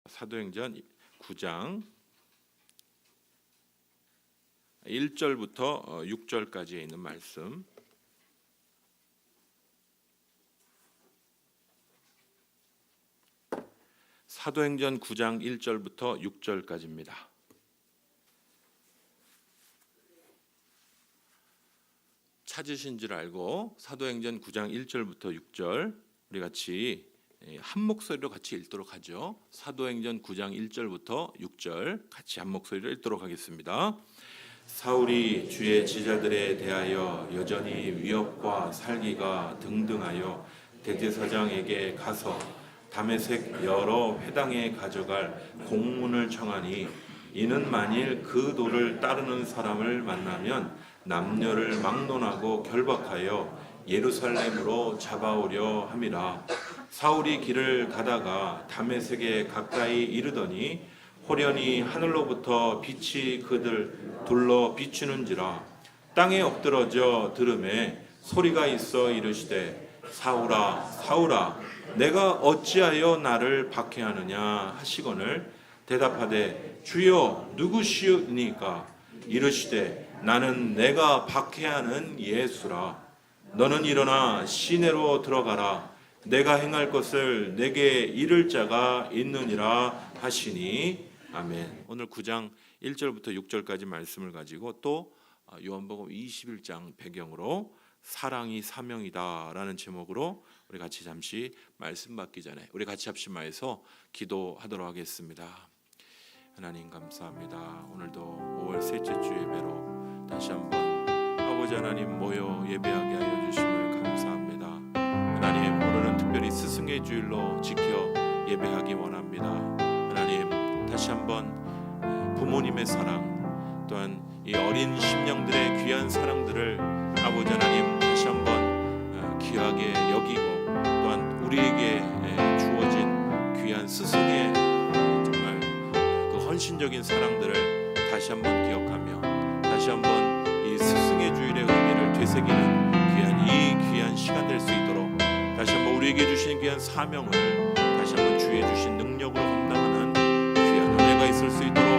사도행전 9장 1절부터 6절까지에 있는 말씀. 사도행전 9장 1절부터 6절까지입니다. 찾으신 줄 알고 사도행전 9장 1절부터 6절 우리 같이 한 목소리로 같이 읽도록 하죠. 사도행전 9장 1절부터 6절 같이 한 목소리로 읽도록 하겠습니다. 사울이 주의 제자들에 대하여 여전히 위협과 살기가 등등하여 대제사장에게 가서 다메섹 여러 회당에 가져갈 공문을 청하니, 이는 만일 그 도를 따르는 사람을 만나면 남녀를 막론하고 결박하여 예루살렘으로 잡아오려 함이라. 사울이 길을 가다가 다메섹에 가까이 이르더니 호련히 하늘로부터 빛이 그들 둘러 비추는지라. 땅에 엎드러져 들음에 소리가 있어 이르시되 사울아 사울아 내가 어찌하여 나를 박해하느냐 하시거늘 대답하되 주여 누구시니까? 이르시되 나는 내가 박해하는 예수라. 너는 일어나 시내로 들어가라. 내가 행할 것을 내게 이를 자가 있느니라 하시니. 아멘. 오늘 9장 1절부터 6절까지 말씀을 가지고 또 요한복음 21장 배경으로 사랑이 사명이다라는 제목으로 우리 같이 잠시 말씀 받기 전에 우리 같이 합심하여서 기도하도록 하겠습니다. 하나님 감사합니다. 오늘도 5월 셋째 주 예배로 다시 한번 아버지 하나님 모여 예배하게 하여 주심을 감사합니다. 하나님, 오늘은 특별히 스승의 주일로 지켜 예배하기 원합니다. 하나님, 다시 한번 부모님의 사랑, 또한 이 어린 심령들의 귀한 사랑들을 아버지 하나님 다시 한번 귀하게 여기고, 또한 우리에게 주어진 귀한 스승의 정말 그 헌신적인 사랑들을 다시 한번 기억하며 다시 한번 이 스승의 주일의 의미를 되새기는 이 귀한 시간 될 수 있도록 다시 한번 우리에게 주신 귀한 사명을 다시 한번 주의 주신 능력으로 감당하는 귀한 은혜가 있을 수 있도록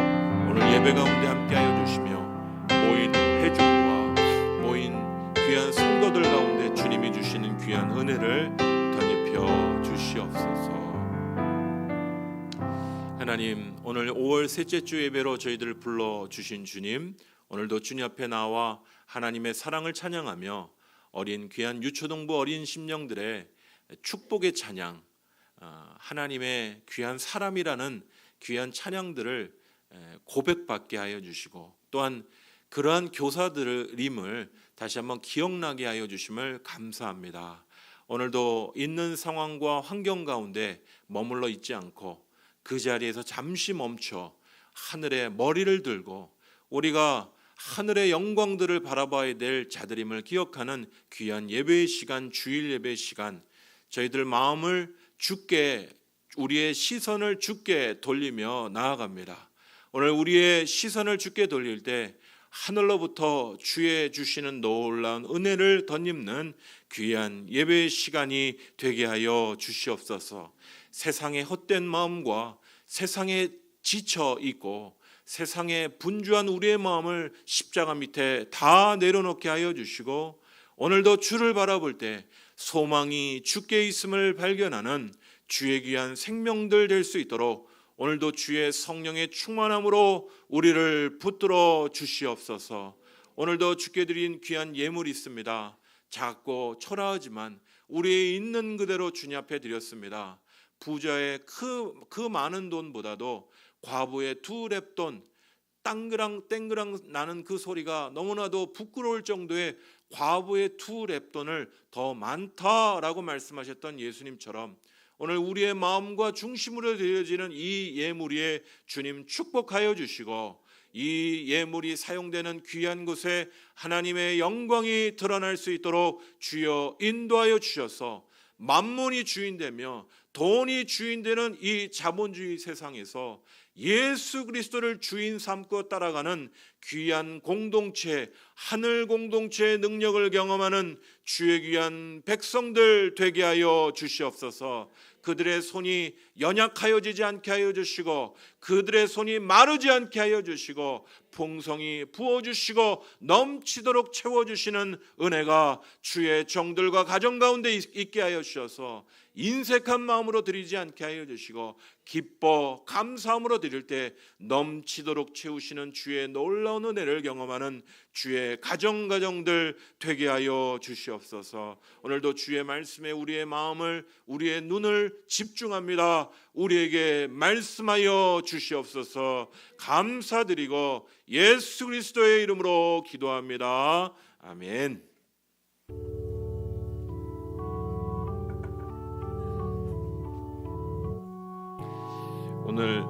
오늘 예배 가운데 함께하여 주시며 모인 회중과 모인 귀한 성도들 가운데 주님이 주시는 귀한 은혜를 덧입혀 주시옵소서. 하나님, 오늘 5월 셋째 주 예배로 저희들을 불러주신 주님, 오늘도 주님 앞에 나와 하나님의 사랑을 찬양하며 어린 귀한 유초동부 어린 심령들의 축복의 찬양, 하나님의 귀한 사람이라는 귀한 찬양들을 고백받게 하여 주시고, 또한 그러한 교사들임을 다시 한번 기억나게 하여 주심을 감사합니다. 오늘도 있는 상황과 환경 가운데 머물러 있지 않고 그 자리에서 잠시 멈춰 하늘에 머리를 들고 우리가 하늘의 영광들을 바라봐야 될 자들임을 기억하는 귀한 예배의 시간, 주일 예배의 시간, 저희들 마음을 주께, 우리의 시선을 주께 돌리며 나아갑니다. 오늘 우리의 시선을 주께 돌릴 때 하늘로부터 주의 주시는 놀라운 은혜를 덧입는 귀한 예배의 시간이 되게 하여 주시옵소서. 세상의 헛된 마음과 세상에 지쳐 있고 세상에 분주한 우리의 마음을 십자가 밑에 다 내려놓게 하여 주시고, 오늘도 주를 바라볼 때 소망이 주께 있음을 발견하는 주의 귀한 생명들 될 수 있도록 오늘도 주의 성령의 충만함으로 우리를 붙들어 주시옵소서. 오늘도 주께 드린 귀한 예물이 있습니다. 작고 초라하지만 우리의 있는 그대로 주님 앞에 드렸습니다. 부자의 그 많은 돈보다도 과부의 2렙돈, 땡그랑 나는 그 소리가 너무나도 부끄러울 정도의 과부의 2렙돈을 더 많다라고 말씀하셨던 예수님처럼 오늘 우리의 마음과 중심으로 드려지는 이 예물에 주님 축복하여 주시고, 이 예물이 사용되는 귀한 곳에 하나님의 영광이 드러날 수 있도록 주여 인도하여 주셔서 만문이 주인되며 돈이 주인 되는 이 자본주의 세상에서 예수 그리스도를 주인 삼고 따라가는 귀한 공동체, 하늘 공동체의 능력을 경험하는 주의 귀한 백성들 되게 하여 주시옵소서. 그들의 손이 연약하여지지 않게 하여 주시고, 그들의 손이 마르지 않게 하여 주시고, 풍성히 부어주시고 넘치도록 채워주시는 은혜가 주의 정들과 가정 가운데 있게 하여 주셔서 인색한 마음으로 드리지 않게 하여 주시고, 기뻐 감사함으로 드릴 때 넘치도록 채우시는 주의 놀라운 은혜를 경험하는 주의 가정들 되게 하여 주시옵소서. 오늘도 주의 말씀에 우리의 마음을, 우리의 눈을 집중합니다. 우리에게 말씀하여 주시옵소서. 감사드리고 예수 그리스도의 이름으로 기도합니다. 아멘. 오늘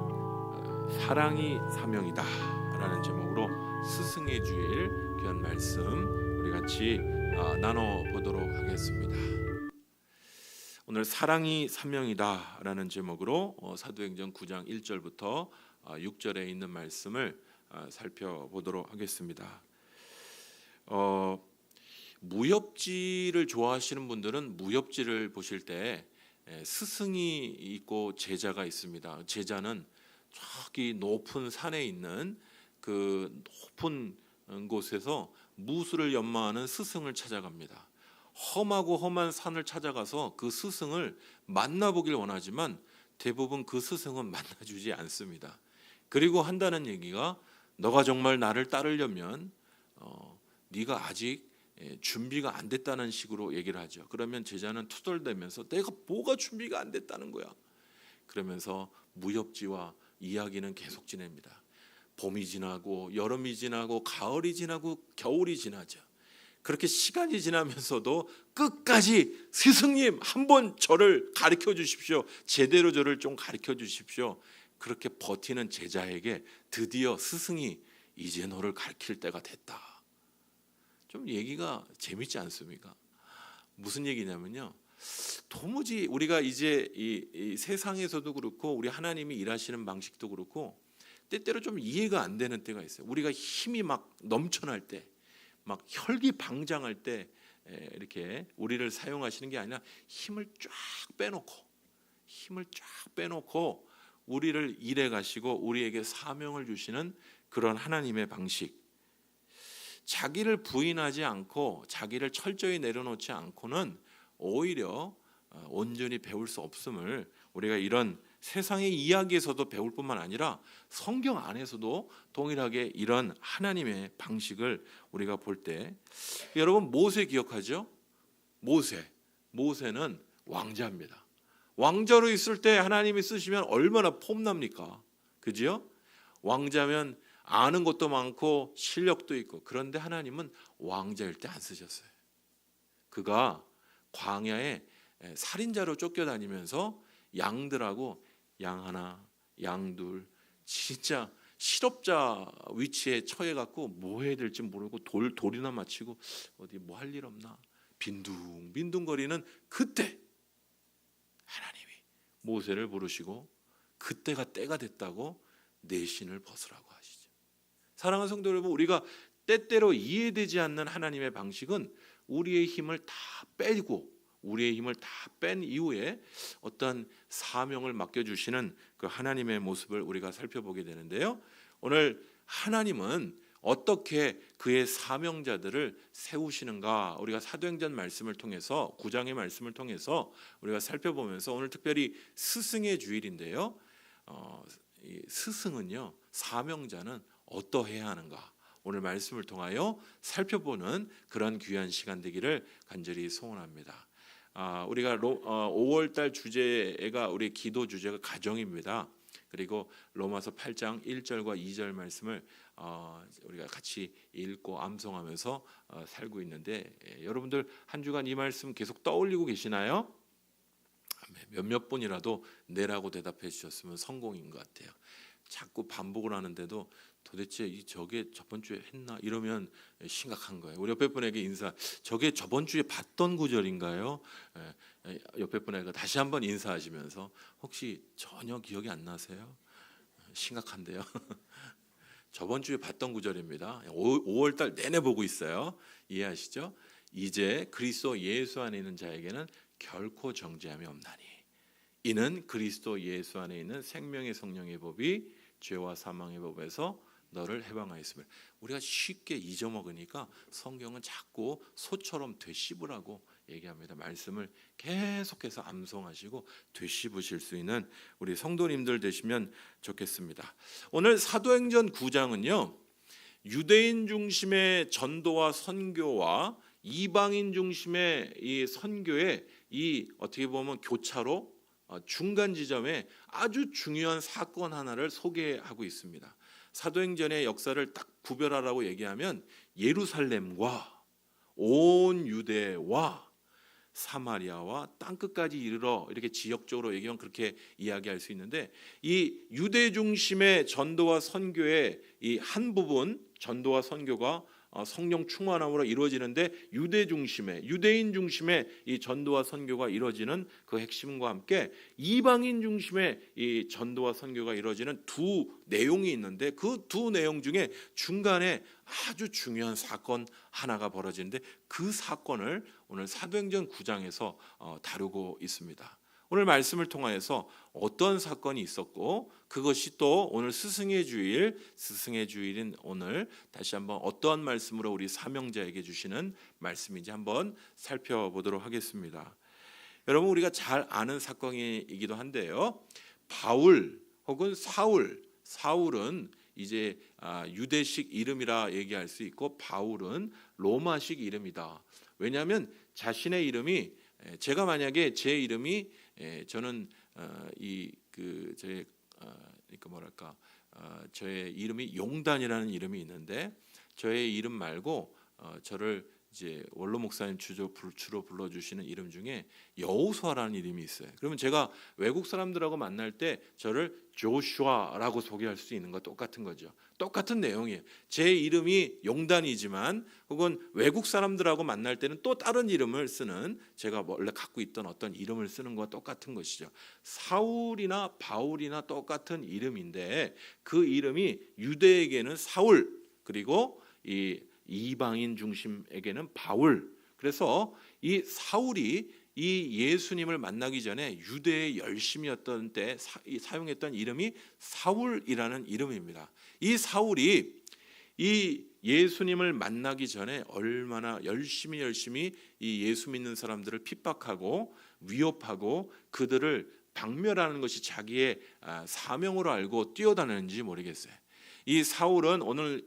사랑이 사명이다 라는 제목으로 스승의 주일 귀한 말씀 우리 같이 나눠보도록 하겠습니다. 오늘 사랑이 사명이다 라는 제목으로 사도행전 9장 1절부터 6절에 있는 말씀을 살펴보도록 하겠습니다. 무협지를 좋아하시는 분들은 무협지를 보실 때 스승이 있고 제자가 있습니다. 제자는 저기 높은 산에 있는 그 높은 곳에서 무술을 연마하는 스승을 찾아갑니다. 험하고 험한 산을 찾아가서 그 스승을 만나보길 원하지만 대부분 그 스승은 만나주지 않습니다. 그리고 한다는 얘기가 너가 정말 나를 따르려면 네가 아직 준비가 안 됐다는 식으로 얘기를 하죠. 그러면 제자는 투덜대면서 내가 뭐가 준비가 안 됐다는 거야. 그러면서 무협지와 이야기는 계속 지냅니다. 봄이 지나고 여름이 지나고 가을이 지나고 겨울이 지나죠. 그렇게 시간이 지나면서도 끝까지 스승님 한번 저를 가르쳐 주십시오. 제대로 저를 좀 가르쳐 주십시오. 그렇게 버티는 제자에게 드디어 스승이 이제 너를 가르칠 때가 됐다. 좀 얘기가 재밌지 않습니까? 무슨 얘기냐면요, 도무지 우리가 이제 이 세상에서도 그렇고 우리 하나님이 일하시는 방식도 그렇고 때때로 좀 이해가 안 되는 때가 있어요. 우리가 힘이 막 넘쳐날 때, 막 혈기방장할 때 이렇게 우리를 사용하시는 게 아니라 힘을 쫙 빼놓고 우리를 일해 가시고 우리에게 사명을 주시는 그런 하나님의 방식. 자기를 부인하지 않고 자기를 철저히 내려놓지 않고는 오히려 온전히 배울 수 없음을 우리가 이런 세상의 이야기에서도 배울 뿐만 아니라 성경 안에서도 동일하게 이런 하나님의 방식을 우리가 볼 때, 여러분 모세 기억하죠? 모세는 왕자입니다. 왕자로 있을 때 하나님이 쓰시면 얼마나 폼납니까? 그죠? 왕자면 아는 것도 많고 실력도 있고, 그런데 하나님은 왕자일 때 안 쓰셨어요. 그가 광야에 살인자로 쫓겨다니면서 양들하고 양 하나, 양 둘, 진짜 실업자 위치에 처해갖고 뭐 해야 될지 모르고 돌이나 맞히고 어디 뭐 할 일 없나 빈둥빈둥거리는 그때 하나님이 모세를 부르시고 그때가 때가 됐다고 내 신을 벗으라고 하시죠. 사랑하는 성도 여러분, 우리가 때때로 이해되지 않는 하나님의 방식은 우리의 힘을 다 빼고 우리의 힘을 다 뺀 이후에 어떤 사명을 맡겨주시는 그 하나님의 모습을 우리가 살펴보게 되는데요. 오늘 하나님은 어떻게 그의 사명자들을 세우시는가, 우리가 사도행전 말씀을 통해서 9장의 말씀을 통해서 우리가 살펴보면서 오늘 특별히 스승의 주일인데요. 스승은요, 사명자는 어떠해야 하는가, 오늘 말씀을 통하여 살펴보는 그런 귀한 시간 되기를 간절히 소원합니다. 우리가 5월달 주제가 우리 기도 주제가 가정입니다. 그리고 로마서 8장 1절과 2절 말씀을 우리가 같이 읽고 암송하면서 살고 있는데, 여러분들 한 주간 이 말씀 계속 떠올리고 계시나요? 몇몇 분이라도 네라고 대답해 주셨으면 성공인 것 같아요. 자꾸 반복을 하는데도 도대체 저게 저번 주에 했나 이러면 심각한 거예요. 우리 옆에 분에게 인사, 저게 저번 주에 봤던 구절인가요? 옆에 분에게 다시 한번 인사하시면서 혹시 전혀 기억이 안 나세요? 심각한데요. 저번 주에 봤던 구절입니다. 5월 달 내내 보고 있어요. 이해하시죠? 이제 그리스도 예수 안에 있는 자에게는 결코 정죄함이 없나니 이는 그리스도 예수 안에 있는 생명의 성령의 법이 죄와 사망의 법에서 너를 해방하였음을. 우리가 쉽게 잊어먹으니까 성경은 자꾸 소처럼 되씹으라고 얘기합니다. 말씀을 계속해서 암송하시고 되씹으실 수 있는 우리 성도님들 되시면 좋겠습니다. 오늘 사도행전 9장은요, 유대인 중심의 전도와 선교와 이방인 중심의 이 선교의 이 어떻게 보면 교차로 중간 지점에 아주 중요한 사건 하나를 소개하고 있습니다. 사도행전의 역사를 딱 구별하라고 얘기하면 예루살렘과 온 유대와 사마리아와 땅끝까지 이르러 이렇게 지역적으로 얘기하면 그렇게 이야기할 수 있는데, 이 유대 중심의 전도와 선교의 이 한 부분 전도와 선교가 성령 충만함으로 이루어지는데, 유대인 중심의 이 전도와 선교가 이루어지는 그 핵심과 함께 이방인 중심의 이 전도와 선교가 이루어지는 두 내용이 있는데, 그 두 내용 중에 중간에 아주 중요한 사건 하나가 벌어지는데, 그 사건을 오늘 사도행전 9장에서 다루고 있습니다. 오늘 말씀을 통하여서 어떤 사건이 있었고, 그것이 또 오늘 스승의 주일인 오늘 다시 한번 어떠한 말씀으로 우리 사명자에게 주시는 말씀인지 한번 살펴보도록 하겠습니다. 여러분, 우리가 잘 아는 사건이기도 한데요, 바울 혹은 사울은 이제 유대식 이름이라 얘기할 수 있고, 바울은 로마식 이름이다. 왜냐하면 자신의 이름이, 제가 만약에 제 이름이 저는 저의 이름이 용단이라는 이름이 있는데, 저의 이름 말고 저를 이제 원로 목사님 주로 불러주시는 이름 중에 여호수아라는 이름이 있어요. 그러면 제가 외국 사람들하고 만날 때 저를 조슈아라고 소개할 수 있는 거 똑같은 거죠. 똑같은 내용이에요. 제 이름이 용단이지만 혹은 외국 사람들하고 만날 때는 또 다른 이름을 쓰는, 제가 원래 갖고 있던 어떤 이름을 쓰는 거와 똑같은 것이죠. 사울이나 바울이나 똑같은 이름인데, 그 이름이 유대에게는 사울, 그리고 이방인 중심에게는 바울. 그래서 이 사울이 이 예수님을 만나기 전에 유대의 열심이었던 때 사용했던 이름이 사울이라는 이름입니다. 이 사울이 이 예수님을 만나기 전에 얼마나 열심히 이 예수 믿는 사람들을 핍박하고 위협하고 그들을 박멸하는 것이 자기의 사명으로 알고 뛰어다니는지 모르겠어요. 이 사울은 오늘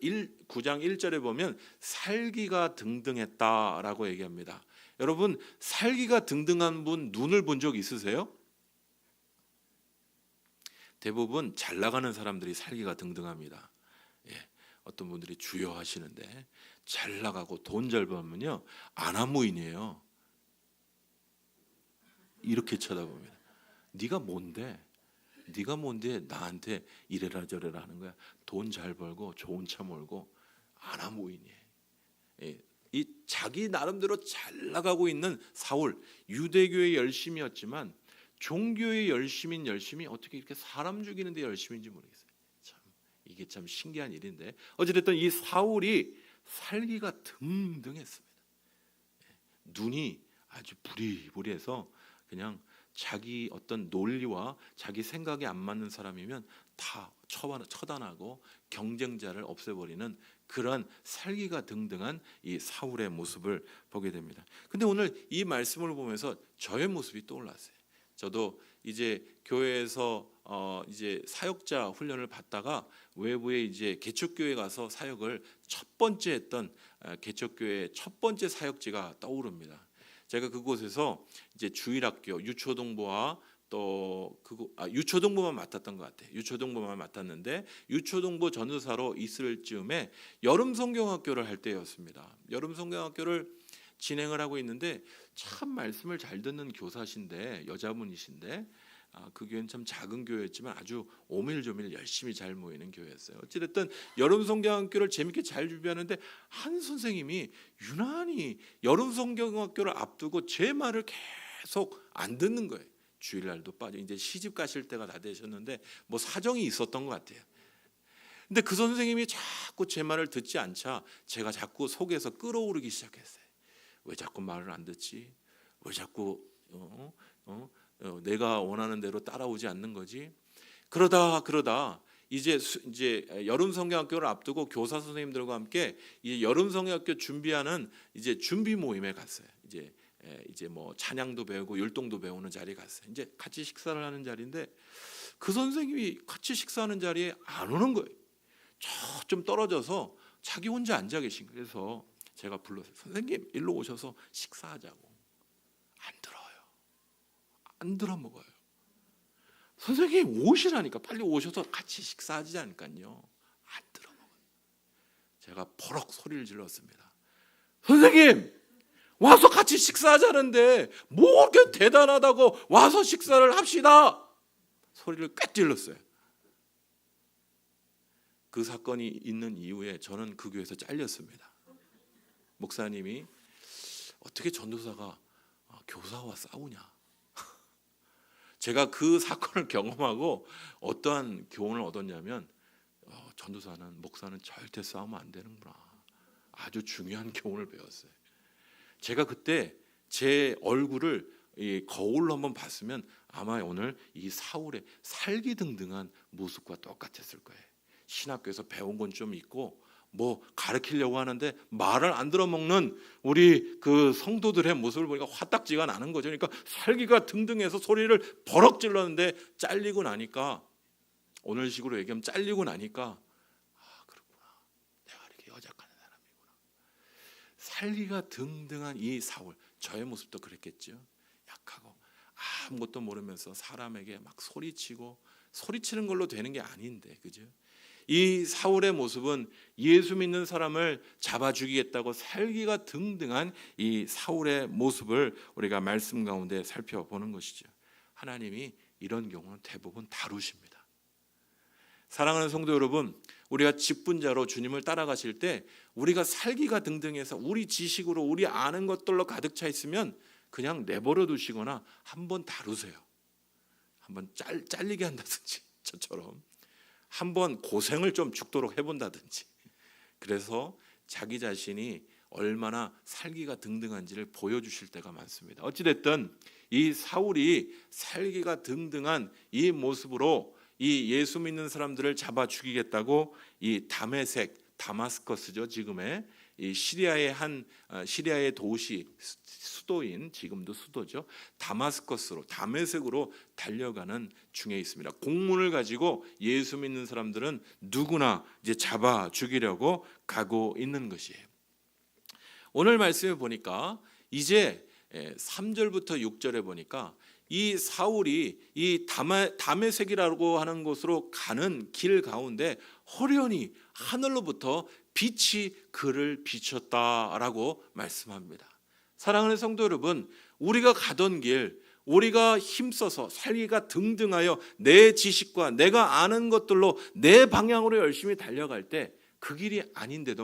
9장 1절에 보면 살기가 등등했다라고 얘기합니다. 여러분, 살기가 등등한 분 눈을 본 적 있으세요? 대부분 잘 나가는 사람들이 살기가 등등합니다. 어떤 분들이 주여 하시는데 잘 나가고 돈 잘 벌면요, 아나무인이에요. 이렇게 쳐다봅니다. 네가 뭔데 나한테 이래라 저래라 하는 거야. 돈 잘 벌고 좋은 차 몰고 아나무인이에요. 이 자기 나름대로 잘 나가고 있는 사울, 유대교의 열심이었지만 종교의 열심이 어떻게 이렇게 사람 죽이는 데 열심인지 모르겠어요. 이게 참 신기한 일인데, 어찌됐든 이 사울이 살기가 등등했습니다. 눈이 아주 부리부리해서 그냥 자기 어떤 논리와 자기 생각이 안 맞는 사람이면 다 처단하고 경쟁자를 없애버리는 그런 살기가 등등한 이 사울의 모습을 보게 됩니다. 근데 오늘 이 말씀을 보면서 저의 모습이 떠올랐어요. 저도 이제 교회에서 이제 사역자 훈련을 받다가 외부에 이제 개척교회 가서 사역을 첫 번째 했던 개척교회 첫 번째 사역지가 떠오릅니다. 제가 그곳에서 이제 주일학교 유초동부와 또 유초동부만 맡았던 것 같아요. 유초동부만 맡았는데 유초동부 전도사로 있을 즈음에 여름 성경학교를 할 때였습니다. 여름 성경학교를 진행을 하고 있는데 참 말씀을 잘 듣는 교사신데, 여자분이신데 그 교회는 참 작은 교회였지만 아주 오밀조밀 열심히 잘 모이는 교회였어요. 어찌됐든 여름 성경학교를 재밌게 잘 준비하는데 한 선생님이 유난히 여름 성경학교를 앞두고 제 말을 계속 안 듣는 거예요. 주일날도 빠져. 이제 시집 가실 때가 다 되셨는데 뭐 사정이 있었던 것 같아요. 근데 그 선생님이 자꾸 제 말을 듣지 않자 제가 자꾸 속에서 끓어오르기 시작했어요. 왜 자꾸 말을 안 듣지? 왜 자꾸 내가 원하는 대로 따라오지 않는 거지? 그러다 이제 여름 성경학교를 앞두고 교사 선생님들과 함께 이 여름 성경학교 준비하는 이제 준비 모임에 갔어요. 이제 뭐 찬양도 배우고 율동도 배우는 자리에 갔어요. 이제 같이 식사를 하는 자리인데 그 선생님이 같이 식사하는 자리에 안 오는 거예요. 좀 떨어져서 자기 혼자 앉아 계신 거예요. 그래서 제가 불렀어요. 선생님 일로 오셔서 식사하자고. 안 들어요. 안 들어 먹어요. 선생님 오시라니까 빨리 오셔서 같이 식사하자니까요. 안 들어 먹어요. 제가 버럭 소리를 질렀습니다. 선생님 와서 같이 식사하자는데 뭐 그렇게 대단하다고 와서 식사를 합시다. 소리를 꽤 질렀어요. 그 사건이 있는 이후에 저는 그 교회에서 잘렸습니다. 목사님이 어떻게 전도사가 교사와 싸우냐. 제가 그 사건을 경험하고 어떠한 교훈을 얻었냐면 전도사는 목사는 절대 싸우면 안 되는구나. 아주 중요한 교훈을 배웠어요. 제가 그때 제 얼굴을 이 거울로 한번 봤으면 아마 오늘 이 사울의 살기등등한 모습과 똑같았을 거예요. 신학교에서 배운 건 좀 있고 뭐 가르치려고 하는데 말을 안 들어먹는 우리 그 성도들의 모습을 보니까 화딱지가 나는 거죠. 그러니까 살기가 등등해서 소리를 버럭 질렀는데 잘리고 나니까 오늘식으로 얘기하면 잘리고 나니까 그렇구나. 내가 이렇게 여작하는 사람이구나. 살기가 등등한 이 사울, 저의 모습도 그랬겠죠. 약하고 아무것도 모르면서 사람에게 막 소리치는 걸로 되는 게 아닌데, 그죠? 이 사울의 모습은 예수 믿는 사람을 잡아 죽이겠다고 살기가 등등한 이 사울의 모습을 우리가 말씀 가운데 살펴보는 것이죠. 하나님이 이런 경우는 대부분 다루십니다. 사랑하는 성도 여러분, 우리가 직분자로 주님을 따라가실 때 우리가 살기가 등등해서 우리 지식으로 우리 아는 것들로 가득 차 있으면 그냥 내버려 두시거나 한번 다루세요. 한번 잘리게 한다든지 저처럼 한번 고생을 좀 죽도록 해본다든지, 그래서 자기 자신이 얼마나 살기가 등등한지를 보여주실 때가 많습니다. 어찌됐든 이 사울이 살기가 등등한 이 모습으로 이 예수 믿는 사람들을 잡아 죽이겠다고 이 다마스커스죠, 지금의 이 시리아의 도시 수도인, 지금도 수도죠, 다메섹으로 달려가는 중에 있습니다. 공문을 가지고 예수 믿는 사람들은 누구나 이제 잡아 죽이려고 가고 있는 것이에요. 오늘 말씀에 보니까 이제 3절부터 6절에 보니까 이 사울이 이 다메섹이라고 하는 곳으로 가는 길 가운데 호련히 하늘로부터 빛이 그를 비췄다라고 말씀합니다. 사랑하는 성도 여러분, 우리가 가던 길, 우리가 힘써서 살기가 등등하여 내 지식과 내가 아는 것들로 내 방향으로 열심히 달려갈 때 그 길이 아닌데도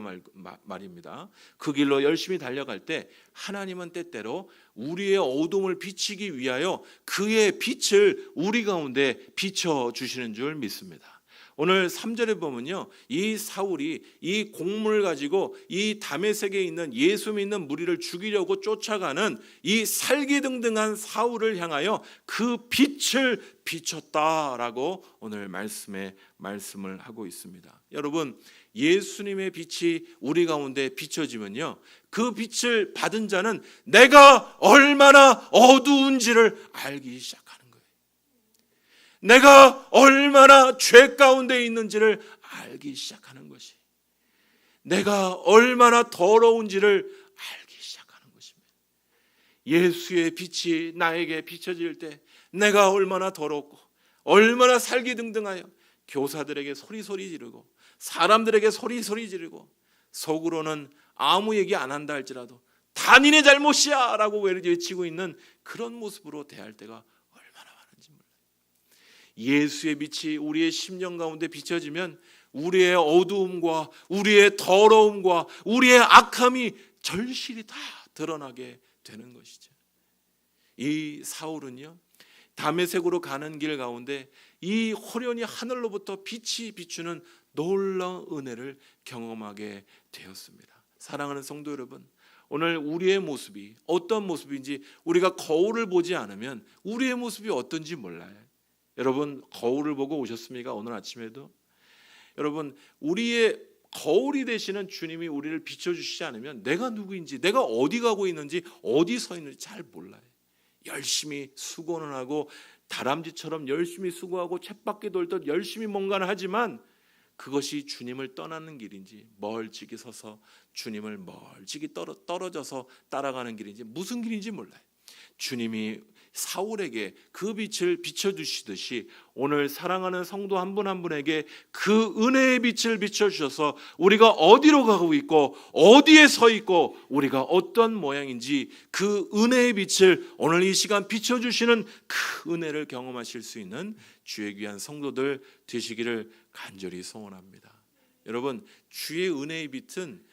말입니다. 그 길로 열심히 달려갈 때 하나님은 때때로 우리의 어둠을 비치기 위하여 그의 빛을 우리 가운데 비춰주시는 줄 믿습니다. 오늘 3절에 보면요, 이 사울이 이 공문을 가지고 이 다메섹에 있는 예수 믿는 무리를 죽이려고 쫓아가는 이 살기등등한 사울을 향하여 그 빛을 비췄다라고 오늘 말씀을 하고 있습니다. 여러분, 예수님의 빛이 우리 가운데 비춰지면요, 그 빛을 받은 자는 내가 얼마나 어두운지를 알기 시작하는 거예요. 내가 얼마나 죄 가운데 있는지를 알기 시작하는 것이, 내가 얼마나 더러운지를 알기 시작하는 것입니다. 예수의 빛이 나에게 비춰질 때 내가 얼마나 더럽고 얼마나 살기등등하여 교사들에게 소리 지르고 사람들에게 소리 지르고 속으로는 아무 얘기 안 한다 할지라도 다 니네 잘못이야 라고 외치고 있는 그런 모습으로 대할 때가 얼마나 많은지 몰라요. 예수의 빛이 우리의 심령 가운데 비춰지면 우리의 어두움과 우리의 더러움과 우리의 악함이 절실히 다 드러나게 되는 것이죠. 이 사울은요, 다메섹으로 가는 길 가운데 이 호련히 하늘로부터 빛이 비추는 놀라운 은혜를 경험하게 되었습니다. 사랑하는 성도 여러분, 오늘 우리의 모습이 어떤 모습인지 우리가 거울을 보지 않으면 우리의 모습이 어떤지 몰라요. 여러분, 거울을 보고 오셨습니까? 오늘 아침에도 여러분, 우리의 거울이 되시는 주님이 우리를 비춰주시지 않으면 내가 누구인지, 내가 어디 가고 있는지, 어디 서 있는지 잘 몰라요. 열심히 수고는 하고 다람쥐처럼 열심히 수고하고 쳇바퀴 돌듯 열심히 뭔가를 하지만 그것이 주님을 떠나는 길인지, 멀찍이 서서 주님을 멀찍이 떨어져서 따라가는 길인지, 무슨 길인지 몰라요. 주님이 사울에게 그 빛을 비춰주시듯이 오늘 사랑하는 성도 한 분 한 분에게 그 은혜의 빛을 비춰주셔서 우리가 어디로 가고 있고 어디에 서 있고 우리가 어떤 모양인지 그 은혜의 빛을 오늘 이 시간 비춰주시는 그 은혜를 경험하실 수 있는 주의 귀한 성도들 되시기를 간절히 소원합니다. 여러분, 주의 은혜의 빛은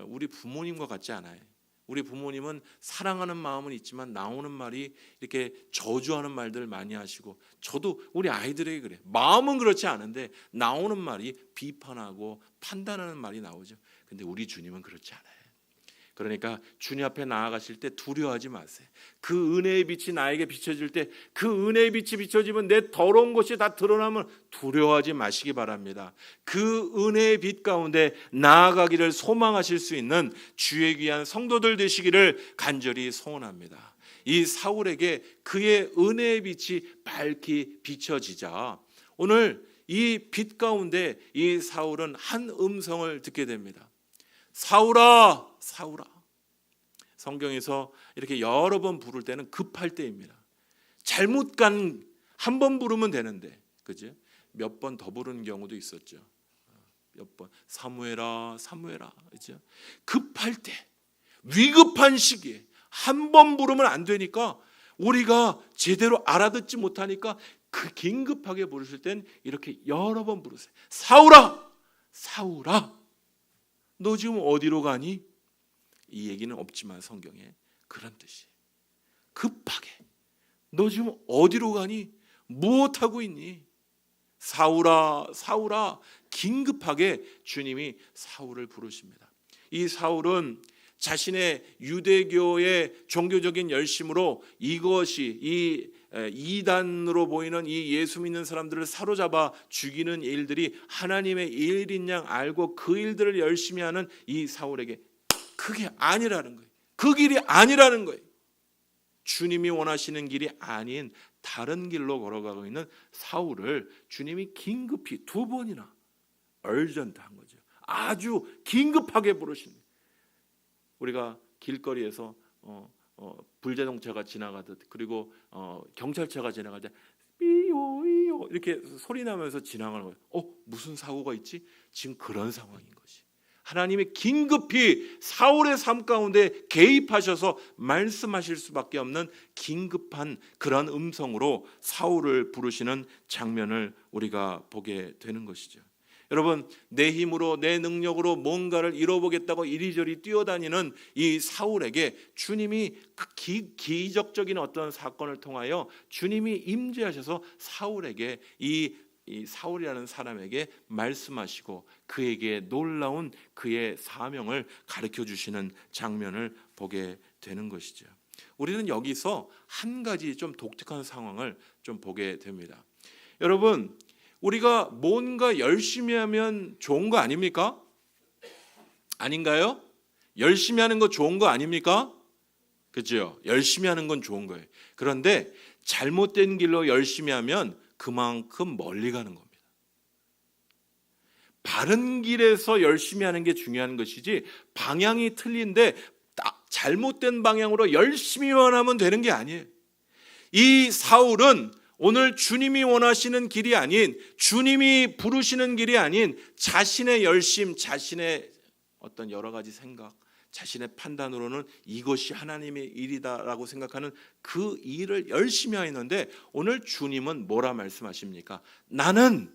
우리 부모님과 같지 않아요. 우리 부모님은 사랑하는 마음은 있지만 나오는 말이 이렇게 저주하는 말들을 많이 하시고, 저도 우리 아이들에게 그래. 마음은 그렇지 않은데 나오는 말이 비판하고 판단하는 말이 나오죠. 근데 우리 주님은 그렇지 않아요. 그러니까 주님 앞에 나아가실 때 두려워하지 마세요. 그 은혜의 빛이 나에게 비춰질 때, 그 은혜의 빛이 비춰지면 내 더러운 것이 다 드러나면 두려워하지 마시기 바랍니다. 그 은혜의 빛 가운데 나아가기를 소망하실 수 있는 주의 귀한 성도들 되시기를 간절히 소원합니다. 이 사울에게 그의 은혜의 빛이 밝히 비춰지자 오늘 이 빛 가운데 이 사울은 한 음성을 듣게 됩니다. 사울아, 사울아. 성경에서 이렇게 여러 번 부를 때는 급할 때입니다. 잘못 간 한 번 부르면 되는데, 그죠? 몇 번 더 부르는 경우도 있었죠. 몇 번 사무엘아, 사무엘아, 그죠? 급할 때, 위급한 시기에 한 번 부르면 안 되니까 우리가 제대로 알아듣지 못하니까 그 긴급하게 부르실 땐 이렇게 여러 번 부르세요. 사울아, 사울아. 너 지금 어디로 가니? 이 얘기는 없지만 성경에 그런 뜻이에요. 급하게 너 지금 어디로 가니? 무엇하고 있니? 사울아, 사울아. 긴급하게 주님이 사울을 부르십니다. 이 사울은 자신의 유대교의 종교적인 열심으로 이것이 이 이단으로 보이는 이 예수 믿는 사람들을 사로잡아 죽이는 일들이 하나님의 일인 양 알고 그 일들을 열심히 하는 이 사울에게 그게 아니라는 거예요. 그 길이 아니라는 거예요. 주님이 원하시는 길이 아닌 다른 길로 걸어가고 있는 사울을 주님이 긴급히 두 번이나 얼전트한 거죠. 아주 긴급하게 부르신 거예요. 우리가 길거리에서 불자동차가 지나가듯, 그리고 경찰차가 지나갈 때 삐요이요 이렇게 소리 나면서 지나가는 거예요. 무슨 사고가 있지? 지금 그런 상황인 것이. 하나님이 긴급히 사울의 삶 가운데 개입하셔서 말씀하실 수밖에 없는 긴급한 그런 음성으로 사울을 부르시는 장면을 우리가 보게 되는 것이죠. 여러분, 내 힘으로 내 능력으로 뭔가를 이뤄보겠다고 이리저리 뛰어다니는 이 사울에게 주님이 그 기적적인 어떤 사건을 통하여 주님이 임재하셔서 사울에게 이 사울이라는 사람에게 말씀하시고 그에게 놀라운 그의 사명을 가르쳐 주시는 장면을 보게 되는 것이죠. 우리는 여기서 한 가지 좀 독특한 상황을 좀 보게 됩니다. 여러분, 우리가 뭔가 열심히 하면 좋은 거 아닙니까? 아닌가요? 열심히 하는 거 좋은 거 아닙니까? 그렇죠? 열심히 하는 건 좋은 거예요. 그런데 잘못된 길로 열심히 하면 그만큼 멀리 가는 겁니다. 바른 길에서 열심히 하는 게 중요한 것이지 방향이 틀린데 잘못된 방향으로 열심히만 하면 되는 게 아니에요. 이 사울은 오늘 주님이 원하시는 길이 아닌, 주님이 부르시는 길이 아닌 자신의 열심, 자신의 어떤 여러 가지 생각, 자신의 판단으로는 이것이 하나님의 일이다라고 생각하는 그 일을 열심히 하였는데 오늘 주님은 뭐라 말씀하십니까? 나는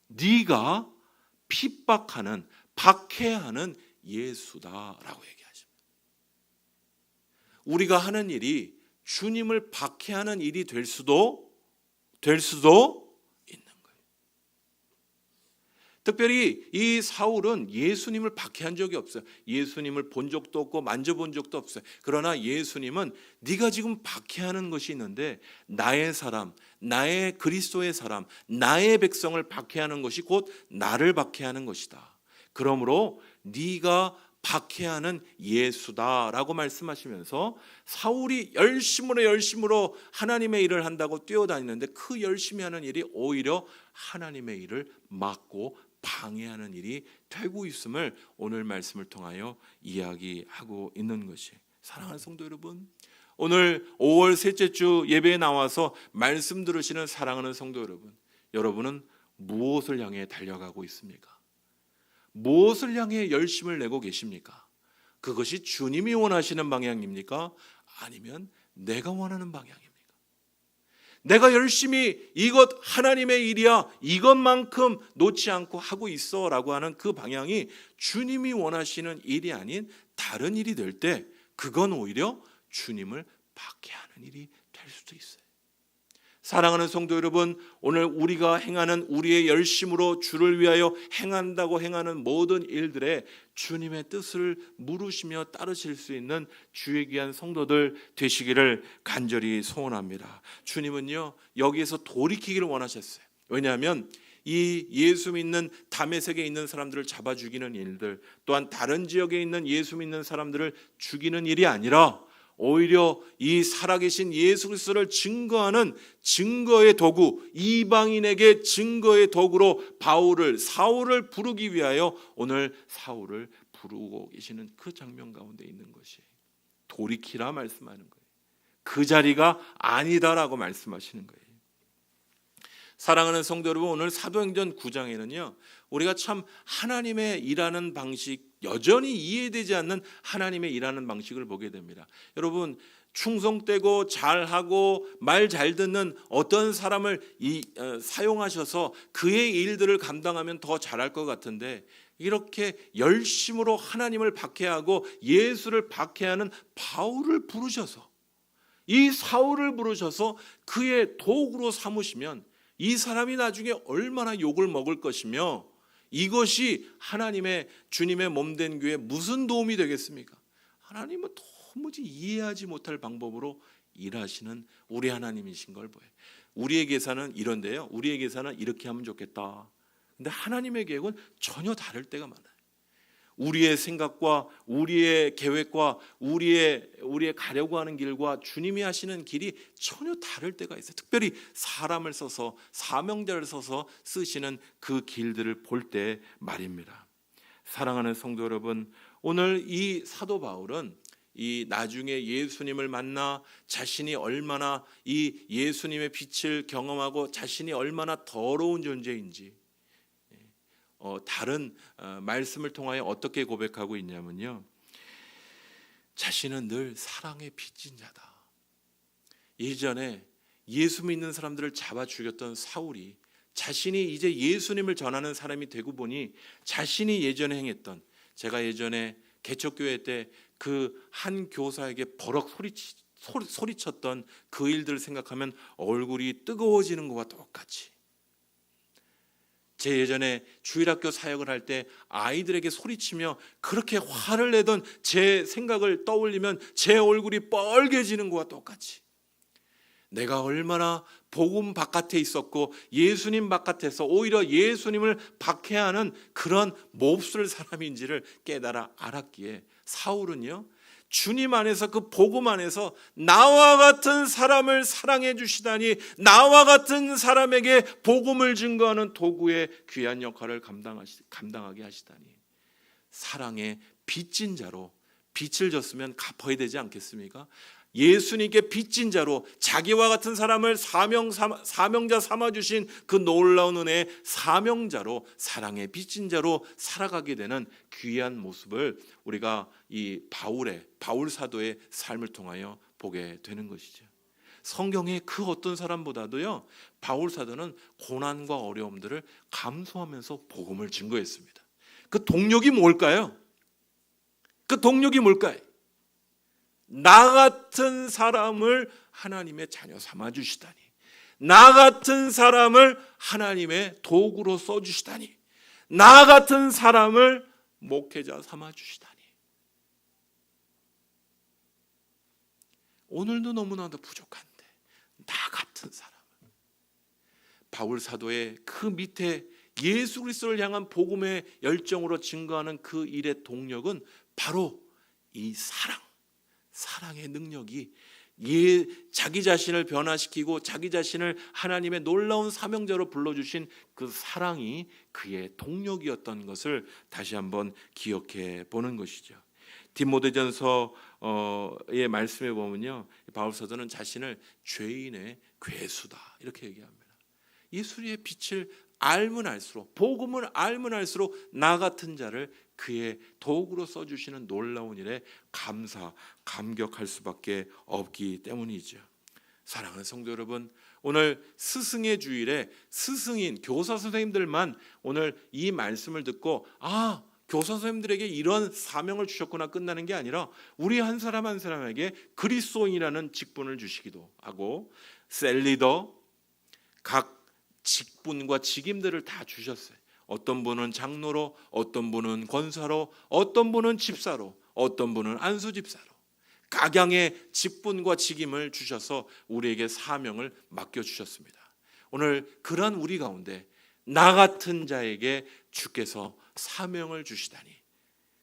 네가 핍박하는 박해하는 예수다라고 얘기하십니다. 우리가 하는 일이 주님을 박해하는 일이 될 수도 있는 거예요. 특별히 이 사울은 예수님을 박해한 적이 없어요. 예수님을 본 적도 없고 만져본 적도 없어요. 그러나 예수님은 네가 지금 박해하는 것이 있는데 나의 사람, 나의 그리스도의 사람, 나의 백성을 박해하는 것이 곧 나를 박해하는 것이다. 그러므로 네가 박해하는 예수다라고 말씀하시면서 사울이 열심으로 하나님의 일을 한다고 뛰어다니는데 그 열심히 하는 일이 오히려 하나님의 일을 막고 방해하는 일이 되고 있음을 오늘 말씀을 통하여 이야기하고 있는 것이, 사랑하는 성도 여러분, 오늘 5월 셋째 주 예배에 나와서 말씀 들으시는 사랑하는 성도 여러분, 여러분은 무엇을 향해 달려가고 있습니까? 무엇을 향해 열심을 내고 계십니까? 그것이 주님이 원하시는 방향입니까? 아니면 내가 원하는 방향입니까? 내가 열심히 이것 하나님의 일이야, 이것만큼 놓지 않고 하고 있어 라고 하는 그 방향이 주님이 원하시는 일이 아닌 다른 일이 될 때 그건 오히려 주님을 박해하는 일이 될 수도 있어요. 사랑하는 성도 여러분, 오늘 우리가 행하는 우리의 열심으로 주를 위하여 행한다고 행하는 모든 일들에 주님의 뜻을 물으시며 따르실 수 있는 주의 귀한 성도들 되시기를 간절히 소원합니다. 주님은요, 여기에서 돌이키기를 원하셨어요. 왜냐하면 이 예수 믿는 다메섹에 있는 사람들을 잡아 죽이는 일들, 또한 다른 지역에 있는 예수 믿는 사람들을 죽이는 일이 아니라 오히려 이 살아계신 예수 그리스도를 증거하는 증거의 도구, 이방인에게 증거의 도구로 사울을 부르기 위하여 오늘 사울을 부르고 계시는 그 장면 가운데 있는 것이 돌이키라 말씀하는 거예요. 그 자리가 아니다라고 말씀하시는 거예요. 사랑하는 성도 여러분, 오늘 사도행전 9장에는요 우리가 참 하나님의 일하는 방식, 여전히 이해되지 않는 하나님의 일하는 방식을 보게 됩니다. 여러분, 충성되고 잘하고 말 잘 듣는 어떤 사람을 사용하셔서 그의 일들을 감당하면 더 잘할 것 같은데 이렇게 열심으로 하나님을 박해하고 예수를 박해하는 바울을 부르셔서, 이 사울을 부르셔서 그의 도구로 삼으시면 이 사람이 나중에 얼마나 욕을 먹을 것이며 이것이 하나님의 주님의 몸된 교회에 무슨 도움이 되겠습니까? 하나님은 도무지 이해하지 못할 방법으로 일하시는 우리 하나님이신 걸 보여요. 우리의 계산은 이런데요, 우리의 계산은 이렇게 하면 좋겠다. 근데 하나님의 계획은 전혀 다를 때가 많아요. 우리의 생각과 우리의 계획과 우리의 가려고 하는 길과 주님이 하시는 길이 전혀 다를 때가 있어요. 특별히 사람을 써서, 사명자를 써서 쓰시는 그 길들을 볼 때 말입니다. 사랑하는 성도 여러분, 오늘 이 사도 바울은 이 나중에 예수님을 만나 자신이 얼마나 이 예수님의 빛을 경험하고 자신이 얼마나 더러운 존재인지 다른 말씀을 통하여 어떻게 고백하고 있냐면요, 자신은 늘 사랑의 빚진 자다. 예전에 예수 믿는 사람들을 잡아 죽였던 사울이 자신이 이제 예수님을 전하는 사람이 되고 보니 자신이 예전에 행했던, 제가 예전에 개척교회 때 그 한 교사에게 버럭 소리쳤던 그 일들을 생각하면 얼굴이 뜨거워지는 것과 똑같이, 제 예전에 주일학교 사역을 할 때 아이들에게 소리치며 그렇게 화를 내던 제 생각을 떠올리면 제 얼굴이 뻘개지는 것과 똑같이 내가 얼마나 복음 바깥에 있었고 예수님 바깥에서 오히려 예수님을 박해하는 그런 몹쓸 사람인지를 깨달아 알았기에 사울은요, 주님 안에서 그 복음 안에서 나와 같은 사람을 사랑해 주시다니, 나와 같은 사람에게 복음을 증거하는 도구의 귀한 역할을 감당하게 하시다니, 사랑의 빚진 자로 빛을 졌으면 갚아야 되지 않겠습니까? 예수님께 빚진 자로 자기와 같은 사람을 사명자 삼아주신 그 놀라운 은혜의 사명자로 사랑의 빚진 자로 살아가게 되는 귀한 모습을 우리가 이 바울 사도의 삶을 통하여 보게 되는 것이죠. 성경의 그 어떤 사람보다도요, 바울 사도는 고난과 어려움들을 감수하면서 복음을 증거했습니다. 그 동력이 뭘까요? 그 동력이 뭘까요? 나 같은 사람을 하나님의 자녀 삼아 주시다니, 나 같은 사람을 하나님의 도구로 써 주시다니, 나 같은 사람을 목회자 삼아 주시다니. 오늘도 너무나도 부족한데 나 같은 사람. 바울 사도의 그 밑에 예수 그리스도를 향한 복음의 열정으로 증거하는 그 일의 동력은 바로 이 사랑의 능력이 자기 자신을 변화시키고 자기 자신을 하나님의 놀라운 사명자로 불러주신 그 사랑이 그의 동력이었던 것을 다시 한번 기억해 보는 것이죠. 디모데전서의 말씀에 보면요, 바울 사도는 자신을 죄인의 괴수다 이렇게 얘기합니다. 예수의 빛을 알면 알수록, 복음을 알면 알수록 나 같은 자를 그의 도구로 써주시는 놀라운 일에 감격할 수밖에 없기 때문이죠. 사랑하는 성도 여러분, 오늘 스승의 주일에 스승인 교사 선생님들만 오늘 이 말씀을 듣고 교사 선생님들에게 이런 사명을 주셨구나 끝나는 게 아니라 우리 한 사람 한 사람에게 그리스도인이라는 직분을 주시기도 하고 셀리더 각 직분과 직임들을 다 주셨어요. 어떤 분은 장로로, 어떤 분은 권사로, 어떤 분은 집사로, 어떤 분은 안수집사로 각양의 직분과 직임을 주셔서 우리에게 사명을 맡겨주셨습니다. 오늘 그러한 우리 가운데 나 같은 자에게 주께서 사명을 주시다니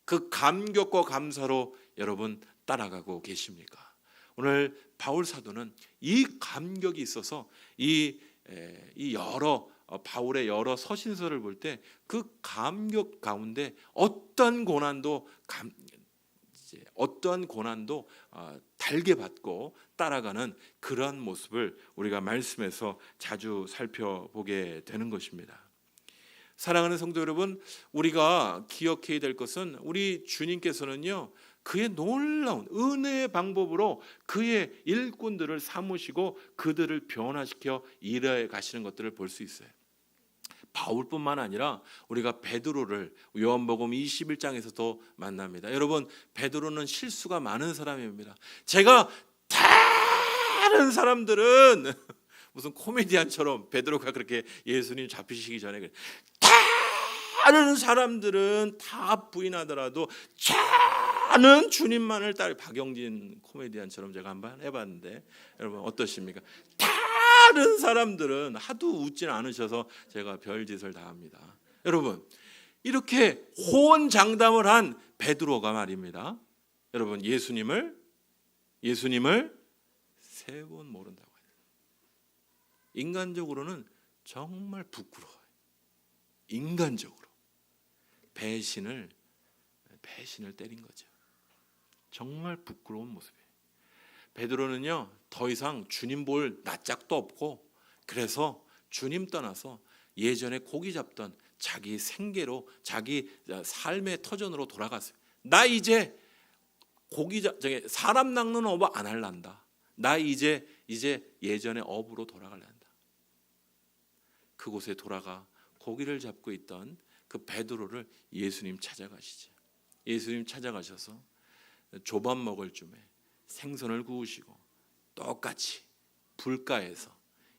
그 감격과 감사로 여러분 따라가고 계십니까? 오늘 바울 사도는 이 감격이 있어서 이 바울의 여러 서신서를 볼 때 그 감격 가운데 어떠한 고난도 달게 받고 따라가는 그러한 모습을 우리가 말씀에서 자주 살펴보게 되는 것입니다. 사랑하는 성도 여러분, 우리가 기억해야 될 것은 우리 주님께서는요, 그의 놀라운 은혜의 방법으로 그의 일꾼들을 삼으시고 그들을 변화시켜 일해 가시는 것들을 볼 수 있어요. 바울뿐만 아니라 우리가 베드로를 요한복음 21장에서도 만납니다. 여러분, 베드로는 실수가 많은 사람입니다. 제가 다른 사람들은 무슨 코미디언처럼 베드로가 그렇게 예수님 잡히시기 전에 다른 사람들은 다 부인하더라도 저는 주님만을 따라, 박영진 코미디언처럼 제가 한번 해봤는데 여러분 어떠십니까? 다른 사람들은 하도 웃진 않으셔서 제가 별짓을 다 합니다. 여러분, 이렇게 호언장담을 한 베드로가 말입니다. 여러분, 예수님을 3번 모른다고 해요. 인간적으로는 정말 부끄러워요. 인간적으로 배신을 때린 거죠. 정말 부끄러운 모습이에요. 베드로는요, 더 이상 주님 볼 낯짝도 없고, 그래서 주님 떠나서 예전에 고기 잡던 자기 생계로, 자기 삶의 터전으로 돌아갔어요. 나 이제 사람 낚는 업 안 할란다. 나 이제 예전의 업으로 돌아갈란다. 그곳에 돌아가 고기를 잡고 있던 그 베드로를 예수님 찾아가시죠. 예수님 찾아가셔서 조밥 먹을 쯤에 생선을 구우시고 똑같이 불가에서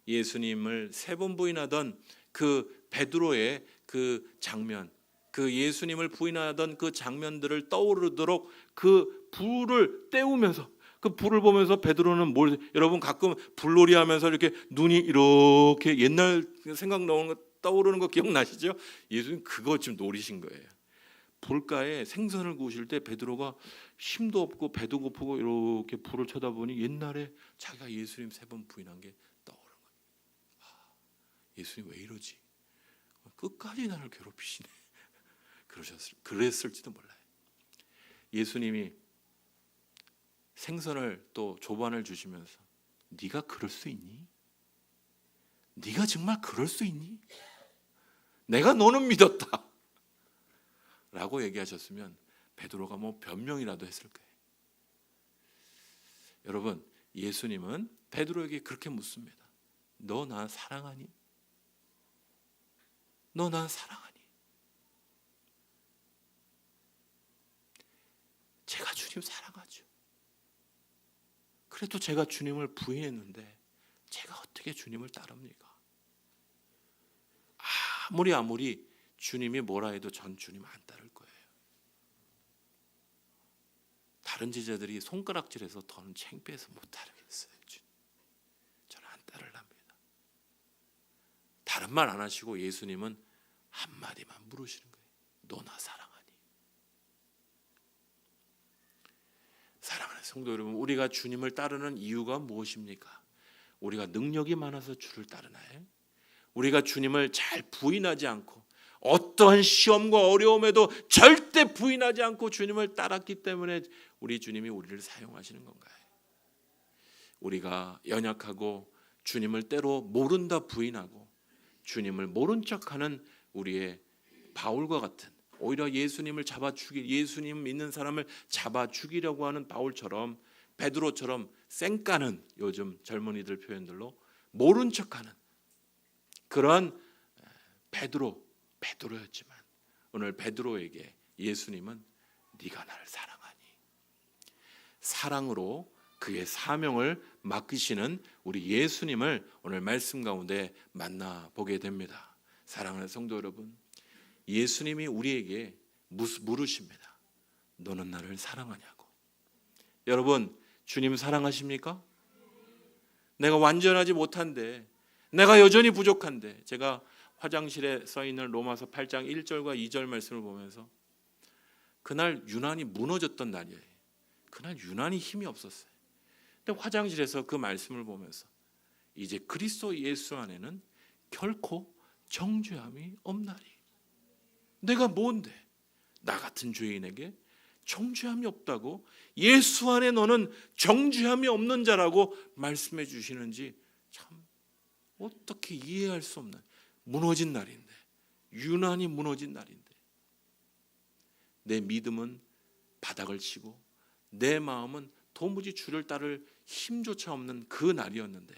예수님을 3번 부인하던 그 베드로의 그 장면, 그 예수님을 부인하던 그 장면들을 떠오르도록 그 불을 때우면서, 그 불을 보면서 베드로는 여러분 가끔 불놀이 하면서 이렇게 눈이 이렇게 옛날 생각 나오는 거 떠오르는 거 기억나시죠? 예수님 그거 지금 노리신 거예요. 불가에 생선을 구우실 때 베드로가 힘도 없고 배도 고프고 이렇게 불을 쳐다보니 옛날에 자기가 예수님 3번 부인한 게 떠오르는 거예요. 예수님 왜 이러지? 끝까지 나를 괴롭히시네. 그랬을지도 몰라요. 예수님이 생선을 또 조반을 주시면서 네가 그럴 수 있니? 네가 정말 그럴 수 있니? 내가 너는 믿었다 라고 얘기하셨으면 베드로가 뭐 변명이라도 했을 거예요. 여러분, 예수님은 베드로에게 그렇게 묻습니다. 너 나 사랑하니? 너 나 사랑하니? 제가 주님 사랑하죠. 그래도 제가 주님을 부인했는데 제가 어떻게 주님을 따릅니까? 아무리 주님이 뭐라 해도 전 주님 안 따를 거예요. 다른 제자들이 손가락질해서 더는 창피해서 못 따르겠어요. 저는 안 따르랍니다. 다른 말 안 하시고 예수님은 한마디만 물으시는 거예요. 너 나 사랑하니? 사랑하는 성도 여러분, 우리가 주님을 따르는 이유가 무엇입니까? 우리가 능력이 많아서 주를 따르나요? 우리가 주님을 잘 부인하지 않고 어떠한 시험과 어려움에도 절대 부인하지 않고 주님을 따랐기 때문에 우리 주님이 우리를 사용하시는 건가요? 우리가 연약하고 주님을 때로 모른다 부인하고 주님을 모른 척하는 우리의 바울과 같은, 오히려 예수님을 잡아 죽이, 예수님 믿는 사람을 잡아 죽이려고 하는 바울처럼, 베드로처럼 쌩까는, 요즘 젊은이들 표현들로 모른 척하는 그런 베드로였지만 오늘 베드로에게 예수님은 네가 나를 사랑하니? 사랑으로 그의 사명을 맡기시는 우리 예수님을 오늘 말씀 가운데 만나보게 됩니다. 사랑하는 성도 여러분, 예수님이 우리에게 물으십니다. 너는 나를 사랑하냐고. 여러분, 주님 사랑하십니까? 내가 완전하지 못한데, 내가 여전히 부족한데, 제가 화장실에 써 있는 로마서 8장 1절과 2절 말씀을 보면서 그날 유난히 무너졌던 날이에요. 그날 유난히 힘이 없었어요. 근데 화장실에서 그 말씀을 보면서 이제 그리스도 예수 안에는 결코 정죄함이 없나니. 내가 뭔데 나 같은 죄인에게 정죄함이 없다고, 예수 안에 너는 정죄함이 없는 자라고 말씀해 주시는지 참 어떻게 이해할 수 없는 무너진 날인데, 유난히 무너진 날인데 내 믿음은 바닥을 치고 내 마음은 도무지 주를 따를 힘조차 없는 그 날이었는데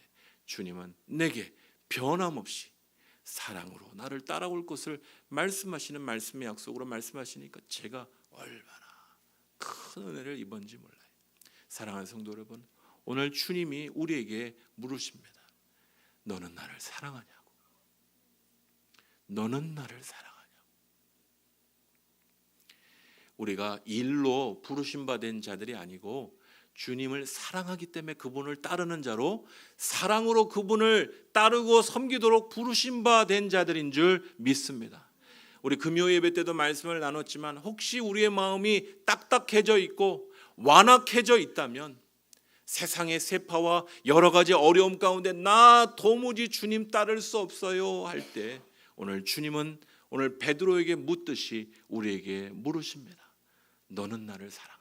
주님은 내게 변함없이 사랑으로 나를 따라올 것을 말씀하시는 말씀의 약속으로 말씀하시니까 제가 얼마나 큰 은혜를 입었는지 몰라요. 사랑하는 성도 여러분, 오늘 주님이 우리에게 물으십니다. 너는 나를 사랑하냐고. 너는 나를 사랑하냐고. 우리가 일로 부르심 받은 자들이 아니고 주님을 사랑하기 때문에 그분을 따르는 자로, 사랑으로 그분을 따르고 섬기도록 부르심 받은 자들인 줄 믿습니다. 우리 금요 예배 때도 말씀을 나눴지만 혹시 우리의 마음이 딱딱해져 있고 완악해져 있다면, 세상의 세파와 여러 가지 어려움 가운데 나 도무지 주님 따를 수 없어요 할 때 오늘 주님은 오늘 베드로에게 묻듯이 우리에게 물으십니다. 너는 나를 사랑하니?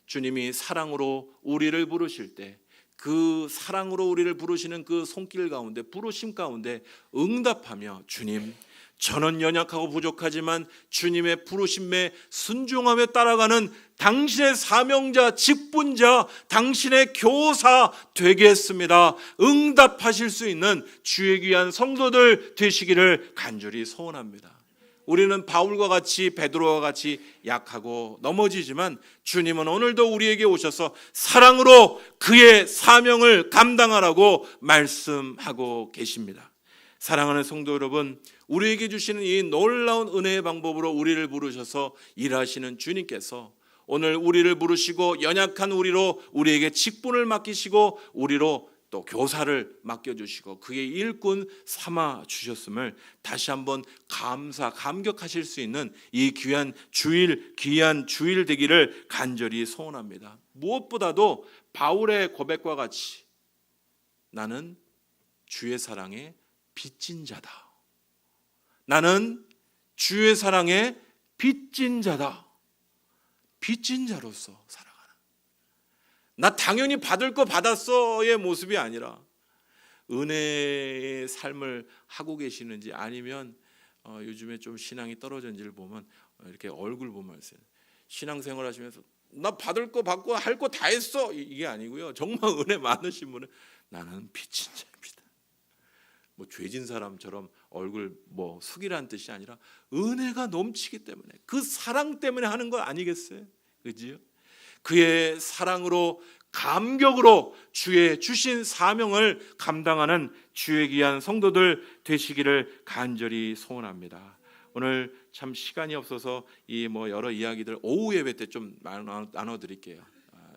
주님이 사랑으로 우리를 부르실 때 그 사랑으로 우리를 부르시는 그 손길 가운데, 부르심 가운데 응답하며 주님, 저는 연약하고 부족하지만 주님의 부르심에 순종하며 따라가는 당신의 사명자, 직분자, 당신의 교사 되겠습니다. 응답하실 수 있는 주의 귀한 성도들 되시기를 간절히 소원합니다. 우리는 바울과 같이, 베드로와 같이 약하고 넘어지지만 주님은 오늘도 우리에게 오셔서 사랑으로 그의 사명을 감당하라고 말씀하고 계십니다. 사랑하는 성도 여러분, 우리에게 주시는 이 놀라운 은혜의 방법으로 우리를 부르셔서 일하시는 주님께서 오늘 우리를 부르시고 연약한 우리로 우리에게 직분을 맡기시고 우리로 또 교사를 맡겨주시고 그의 일꾼 삼아 주셨음을 다시 한번 감격하실 수 있는 이 귀한 주일 되기를 간절히 소원합니다. 무엇보다도 바울의 고백과 같이 나는 주의 사랑에 빚진 자다. 나는 주의 사랑에 빚진 자다. 빚진 자로서 살아가는, 나 당연히 받을 거 받았어의 모습이 아니라 은혜의 삶을 하고 계시는지, 아니면 요즘에 좀 신앙이 떨어진지를 보면 이렇게 얼굴 보면 신앙생활 하시면서 나 받을 거 받고 할 거 다 했어, 이게 아니고요. 정말 은혜 많으신 분은 나는 빚진 자입니다. 뭐 죄진 사람처럼 얼굴 뭐 숙이라는 뜻이 아니라 은혜가 넘치기 때문에, 그 사랑 때문에 하는 거 아니겠어요? 그지요? 그의 사랑으로, 감격으로 주의 주신 사명을 감당하는 주의 귀한 성도들 되시기를 간절히 소원합니다. 오늘 참 시간이 없어서 이 뭐 여러 이야기들 오후 예배 때 좀 나눠드릴게요.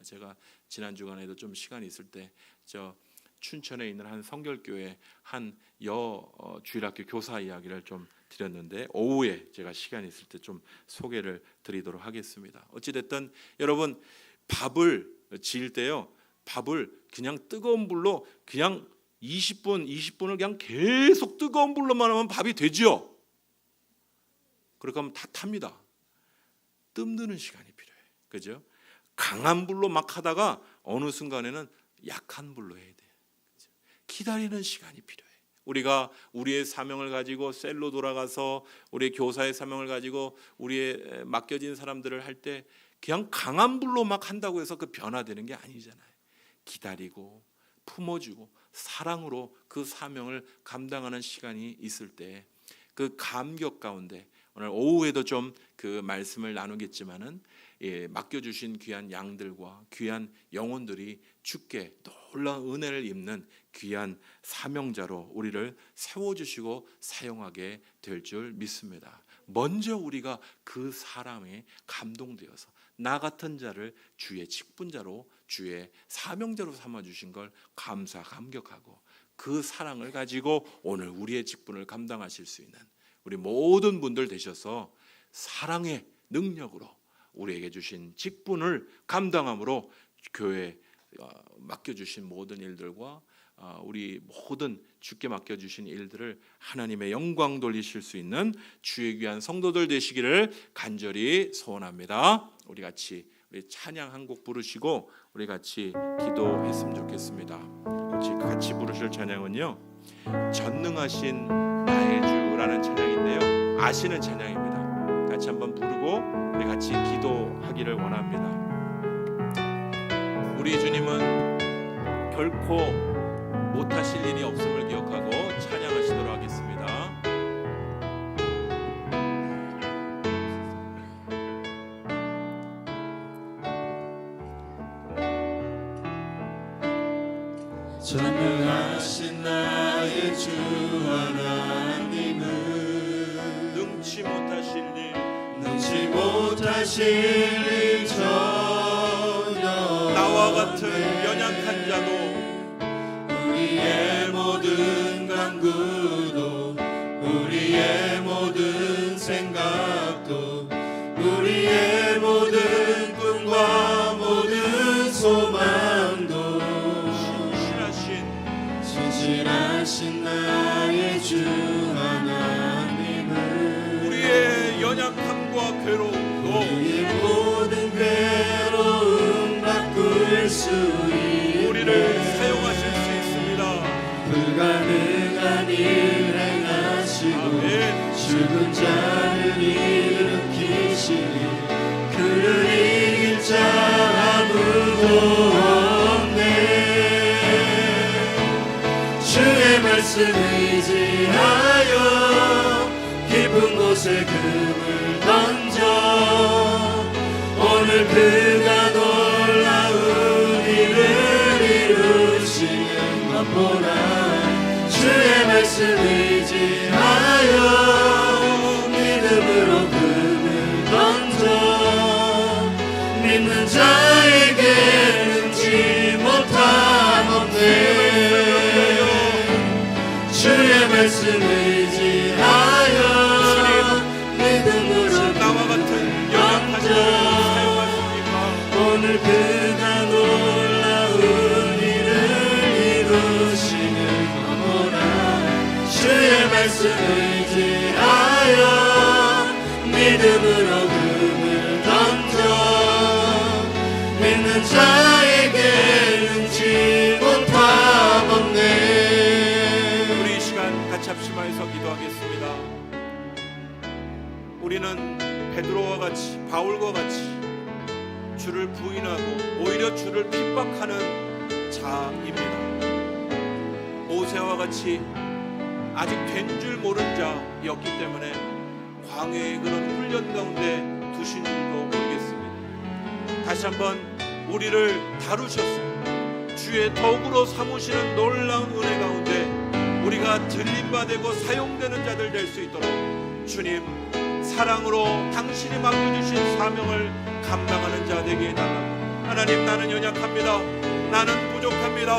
제가 지난 주간에도 좀 시간이 있을 때 저 춘천에 있는 한 성결교회 한 주일학교 교사 이야기를 좀 드렸는데, 오후에 제가 시간이 있을 때 좀 소개를 드리도록 하겠습니다. 어찌됐든 여러분, 밥을 지을 때요, 밥을 그냥 뜨거운 불로 그냥 20분을 그냥 계속 뜨거운 불로만 하면 밥이 되지요. 그렇게 하면 다 탑니다. 뜸드는 시간이 필요해. 그죠? 강한 불로 막 하다가 어느 순간에는 약한 불로 해야 돼. 기다리는 시간이 필요해. 우리가 우리의 사명을 가지고 셀로 돌아가서 우리의 교사의 사명을 가지고 우리의 맡겨진 사람들을 할 때 그냥 강한 불로 막 한다고 해서 그 변화되는 게 아니잖아요. 기다리고 품어주고 사랑으로 그 사명을 감당하는 시간이 있을 때 그 감격 가운데, 오늘 오후에도 좀 그 말씀을 나누겠지만은 맡겨주신 귀한 양들과 귀한 영혼들이 주께 놀라운 은혜를 입는 귀한 사명자로 우리를 세워주시고 사용하게 될 줄 믿습니다. 먼저 우리가 그 사람에 감동되어서 나 같은 자를 주의 직분자로, 주의 사명자로 삼아주신 걸 감격하고 그 사랑을 가지고 오늘 우리의 직분을 감당하실 수 있는 우리 모든 분들 되셔서 사랑의 능력으로 우리에게 주신 직분을 감당함으로 교회에 맡겨주신 모든 일들과 우리 모든 주께 맡겨주신 일들을 하나님의 영광 돌리실 수 있는 주의 귀한 성도들 되시기를 간절히 소원합니다. 우리 찬양 한 곡 부르시고 우리 같이 기도했으면 좋겠습니다. 같이 부르실 찬양은요, 전능하신 나의 주라는 찬양인데요, 아시는 찬양입니다. 같이 한번 부르고 우리 같이 기도하기를 원합니다. 우리 주님은 결코 못하실 일이 없음을 기억하고 찬양하시도록 하겠습니다. 전능하신 나의 주 하나님은 능치 못하실 일 전혀 나와 같은 연약한 자도, 우리의 모든 간구도, 우리의 모든 생각도, 우리의 모든 꿈과 모든 소망도 신실하신 나의 주 하나님은 우리의 연약함과 괴로움도, 우리의 모든 괴로움 바꿀 수 있는 우리를 사용하실 수 있습니다. 불가능한 일 행하시고 아멘. 죽은 자를 일으키시니 그를 이길 자 아무도 없네. 주의 말씀 의지하여 깊은 곳에 금을 던져 오늘 그가 놀라운 일을 이루시는 것 보라. 주의 말씀 의지하여 믿음으로 금을 던져 믿는 자에게 능치 못함 없네. 주의 말씀 의지하여 믿음으로 나와 같은 연약한 자를 사용하십니까? 오늘 그가 놀라운 일을 이루시는 거라. 주의 말씀 의지하여 믿음으로 금을 던져 믿는 자에게 우리는 베드로와 같이, 바울과 같이 주를 부인하고 오히려 주를 핍박하는 자입니다. 모세와 같이 아직 된 줄 모른 자였기 때문에 광야의 그런 훈련 가운데 두신 줄도 모르겠습니다. 다시 한번 우리를 다루셔서 주의 덕으로 삼으시는 놀라운 은혜 가운데 우리가 들림받고 사용되는 자들 될 수 있도록 주님 사랑으로 당신이 맡겨주신 사명을 감당하는 자 되게 해달라고. 하나님, 나는 연약합니다. 나는 부족합니다.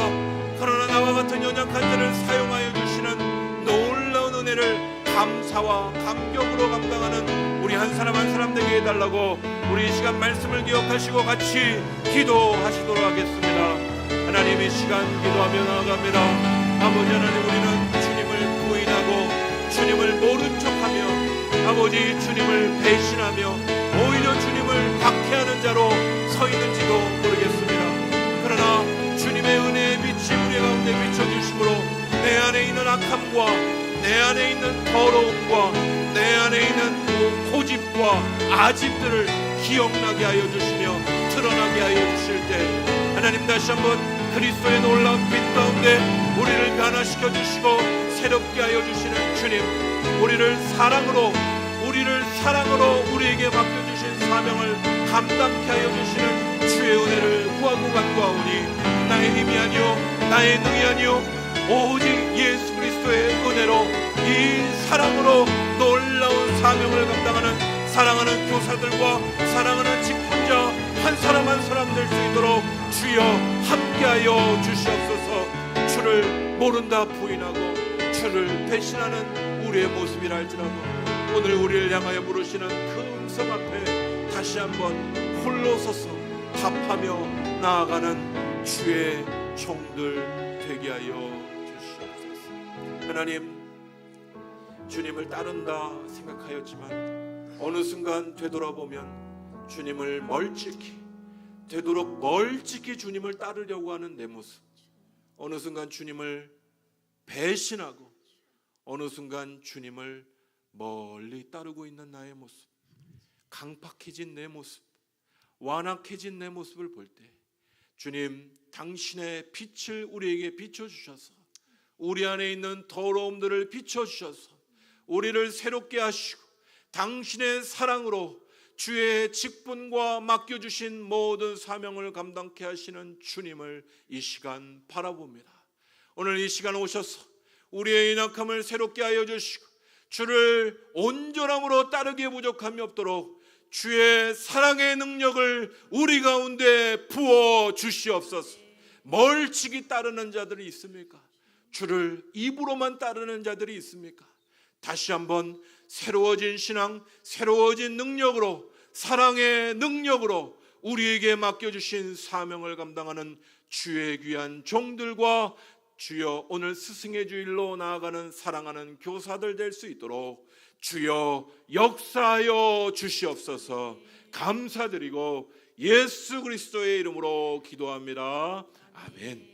그러나 나와 같은 연약한 자를 사용하여 주시는 놀라운 은혜를 감사와 감격으로 감당하는 우리 한 사람 한 사람 되게 해달라고. 우리 이 시간 말씀을 기억하시고 같이 기도하시도록 하겠습니다. 하나님, 이 시간 기도하며 나아갑니다. 아버지 하나님, 우리는 주님을 부인하고 주님을 모른 척하며 아버지 주님을 배신하며 오히려 주님을 박해하는 자로 서 있는지도 모르겠습니다. 그러나 주님의 은혜의 빛이 우리 가운데 비춰주심으로 내 안에 있는 악함과 내 안에 있는 더러움과 내 안에 있는 고집과 아집들을 기억나게 하여 주시며 드러나게 하여 주실 때 하나님, 다시 한번 그리스도의 놀라운 빛 가운데 우리를 변화시켜 주시고 새롭게 하여 주시는 주님, 우리를 사랑으로 우리에게 맡겨주신 사명을 감당케 하여 주시는 주의 은혜를 구하고 간구하오니 나의 힘이 아니요 나의 능이 아니요 오직 예수 그리스도의 은혜로 이 사랑으로 놀라운 사명을 감당하는 사랑하는 교사들과 사랑하는 직분자 한 사람 한 사람 될 수 있도록 주여 함께하여 주시옵소서. 주를 모른다 부인하고 주를 배신하는 우리의 모습이라 할지라도 오늘 우리를 향하여 부르시는 그 음성 앞에 다시 한번 홀로 서서 답하며 나아가는 주의 종들 되게 하여 주시옵소서. 하나님, 주님을 따른다 생각하였지만 어느 순간 되돌아보면 주님을 되도록 멀찍이 주님을 따르려고 하는 내 모습, 어느 순간 주님을 배신하고 어느 순간 주님을 멀리 따르고 있는 나의 모습, 강팍해진 내 모습, 완악해진 내 모습을 볼 때 주님, 당신의 빛을 우리에게 비춰주셔서 우리 안에 있는 더러움들을 비춰주셔서 우리를 새롭게 하시고 당신의 사랑으로 주의 직분과 맡겨주신 모든 사명을 감당케 하시는 주님을 이 시간 바라봅니다. 오늘 이 시간 오셔서 우리의 연약함을 새롭게 하여 주시고 주를 온전함으로 따르기에 부족함이 없도록 주의 사랑의 능력을 우리 가운데 부어 주시옵소서. 멀찍이 따르는 자들이 있습니까? 주를 입으로만 따르는 자들이 있습니까? 다시 한번 새로워진 신앙, 새로워진 능력으로, 사랑의 능력으로 우리에게 맡겨주신 사명을 감당하는 주의 귀한 종들과 주여 오늘 스승의 주일로 나아가는 사랑하는 교사들 될 수 있도록 주여 역사하여 주시옵소서. 감사드리고 예수 그리스도의 이름으로 기도합니다. 아멘.